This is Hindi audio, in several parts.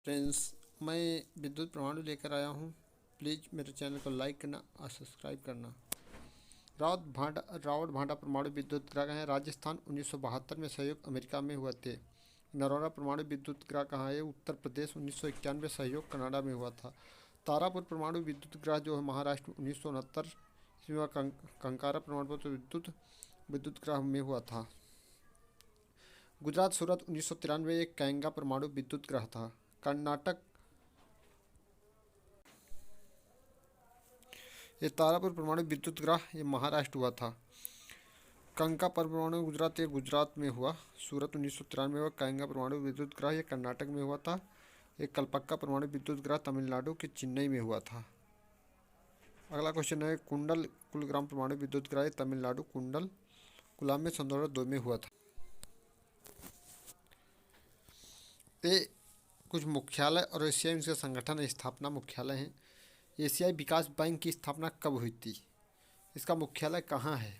फ्रेंड्स, मैं विद्युत परमाणु लेकर आया हूँ। प्लीज़ मेरे चैनल को लाइक करना और सब्सक्राइब करना। रावत भांडा परमाणु विद्युत ग्रह है राजस्थान 1972 में सहयोग अमेरिका में हुए थे। नरोरा परमाणु विद्युत ग्रह कहाँ है? उत्तर प्रदेश 1991 सहयोग कनाडा में हुआ था। तारापुर परमाणु विद्युत ग्रह जो है महाराष्ट्र 1969 इसमें कंकारा परमाणु विद्युत ग्रह में हुआ था। गुजरात सूरत 1993 एक कैंगा परमाणु विद्युत ग्रह था। कर्नाटक ये तारापुर परमाणु विद्युत ग्रह ये महाराष्ट्र हुआ था। कंका परमाणु गुजरात ये गुजरात में हुआ। सूरत 1993 हुआ। कैंगा परमाणु विद्युत ग्रह ये कर्नाटक में हुआ था। एक कलपक्का परमाणु विद्युत ग्रह तमिलनाडु के चेन्नई में हुआ था। अगला क्वेश्चन है कुंडल कुलग्राम परमाणु विद्युत ग्रह तमिलनाडु कुंडल कुलाम में 2002 में हुआ था। ये कुछ मुख्यालय और एशियाई इनके संगठन स्थापना मुख्यालय हैं। एशियाई विकास बैंक की स्थापना कब हुई थी? इसका मुख्यालय कहाँ है?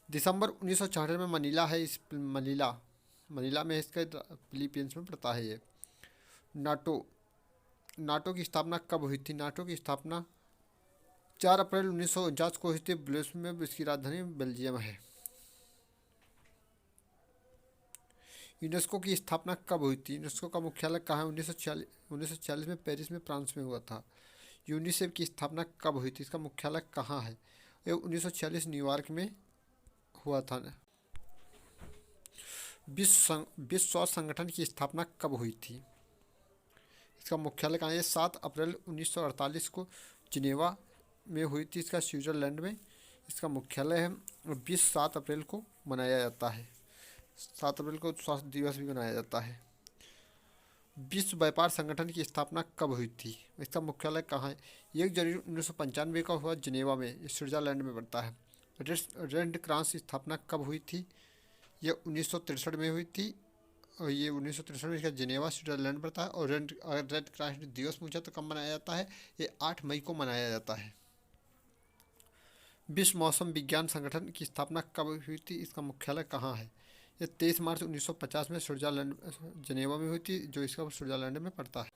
दिसंबर 1964 में मनीला है। इस मनीला में इसका फिलीपींस में पड़ता है। ये नाटो की स्थापना कब हुई थी? नाटो की स्थापना 4 अप्रैल 1949 को हुई थी। ब्रुसेल्स में इसकी राजधानी बेल्जियम है। यूनेस्को की स्थापना कब हुई थी? यूनेस्को का मुख्यालय कहाँ है? 1946 में पेरिस में फ्रांस में हुआ था। यूनिसेफ की स्थापना कब हुई थी? इसका मुख्यालय कहाँ है? ये 1946 न्यूयॉर्क में हुआ था। विश्व स्वास्थ्य संगठन की स्थापना कब हुई थी? इसका मुख्यालय कहाँ है? 7 अप्रैल 1948 को जिनेवा में हुई थी। इसका स्विट्जरलैंड में इसका मुख्यालय है। 7 अप्रैल को मनाया जाता है। 7 अप्रैल को स्वास्थ्य दिवस भी मनाया जाता है। विश्व व्यापार संगठन की स्थापना कब हुई थी? इसका मुख्यालय कहाँ है? 1 जनवरी 1995 का हुआ जिनेवा में। ये स्विट्जरलैंड में पड़ता है। रेड क्रॉस की स्थापना कब हुई थी? ये 1963 में हुई थी और ये 1963 में इसका जिनेवा स्विट्जरलैंड पड़ता है। और रेड क्रॉस दिवस पूछा तो कब मनाया जाता है? ये 8 मई को मनाया जाता है। विश्व मौसम विज्ञान संगठन की स्थापना कब हुई थी? इसका मुख्यालय कहाँ है? ये 23 मार्च 1950 में स्विट्जरलैंड जिनेवा में हुई थी, जो इसका स्विट्जरलैंड में पड़ता है।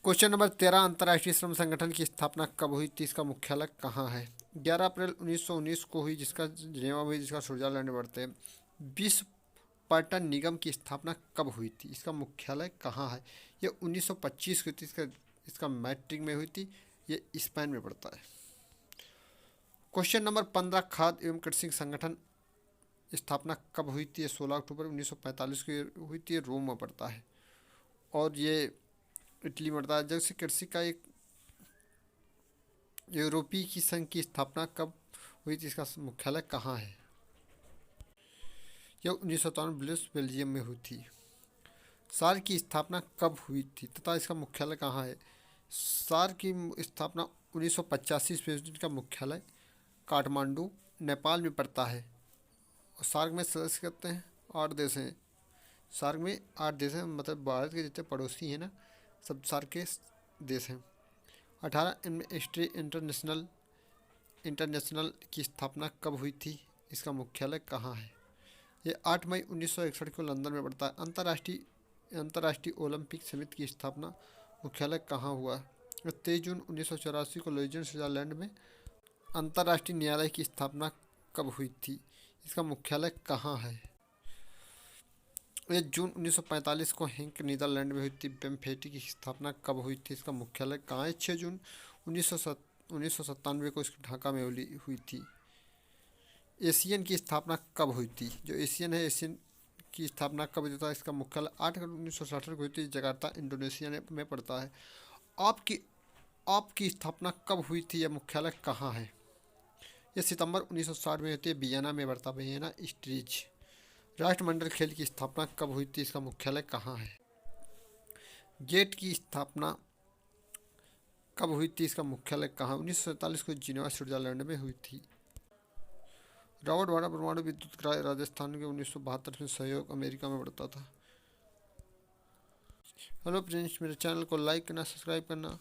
क्वेश्चन नंबर 13 अंतर्राष्ट्रीय श्रम संगठन की स्थापना कब हुई थी? इसका मुख्यालय कहाँ है? 11 अप्रैल 1919 को हुई, जिसका जिनेवा में हुई, जिसका स्विट्जरलैंड में पड़ते हैं। विश्व पर्यटन निगम की स्थापना कब हुई थी? इसका मुख्यालय कहाँ है? ये 1925 को थी। इसका मैड्रिड में हुई थी। ये स्पेन में पड़ता है। क्वेश्चन नंबर 15 खाद्य एवं कृषि संगठन स्थापना कब हुई थी? 16 अक्टूबर 1945 को हुई थी। रोम में पड़ता है और ये इटली में पड़ता है। जैसे कृषि का एक यूरोपीय की संघ की स्थापना कब हुई थी? इसका मुख्यालय कहाँ है? यह 1957 बेल्जियम में हुई थी। सार्क की स्थापना कब हुई थी तथा इसका मुख्यालय कहाँ है? सार्क की स्थापना 1985 ईस्वी में। का मुख्यालय काठमांडू नेपाल में पड़ता है। सार्क में सदस्य करते हैं 8 देश हैं। सार्क में 8 देश हैं, मतलब भारत के जितने पड़ोसी हैं ना, सब सार्क के देश हैं। 18 एमनेस्टी इंटरनेशनल की स्थापना कब हुई थी? इसका मुख्यालय कहाँ है? ये 8 मई 1961 को लंदन में पड़ता है। अंतर्राष्ट्रीय ओलंपिक समिति की स्थापना मुख्यालय कहाँ हुआ? 23 जून 1984 को लुइजन स्विट्जरलैंड में। अंतर्राष्ट्रीय न्यायालय की स्थापना कब हुई थी? इसका मुख्यालय कहाँ है? ये जून 1945 को हेंक नीदरलैंड में हुई थी। बेम्फेटी की स्थापना कब हुई थी? इसका मुख्यालय कहाँ है? 6 जून 1997 को इसकी ढाका में हुई थी। एशियन की स्थापना कब हुई थी? जो एशियन है, एशियन की स्थापना कब हुई थी? इसका मुख्यालय 8 अगस्त 1967 को हुई थी। जकार्ता इंडोनेशिया में पड़ता है। आपकी स्थापना कब हुई थी? यह मुख्यालय कहाँ है? यह सितंबर 1960 में होती है। वियना में पड़ता है। वियना स्ट्रीज। राष्ट्रमंडल खेल की स्थापना कब हुई थी? इसका मुख्यालय कहाँ है? गेट की स्थापना कब हुई थी? इसका मुख्यालय कहाँ? 1947 को जिनेवा स्विट्जरलैंड में हुई थी। रावत भांडा परमाणु विद्युत ग्रह राजस्थान के 1972 में सहयोग अमेरिका में पड़ता था। हेलो फ्रेंड्स, मेरे चैनल को लाइक करना, सब्सक्राइब करना।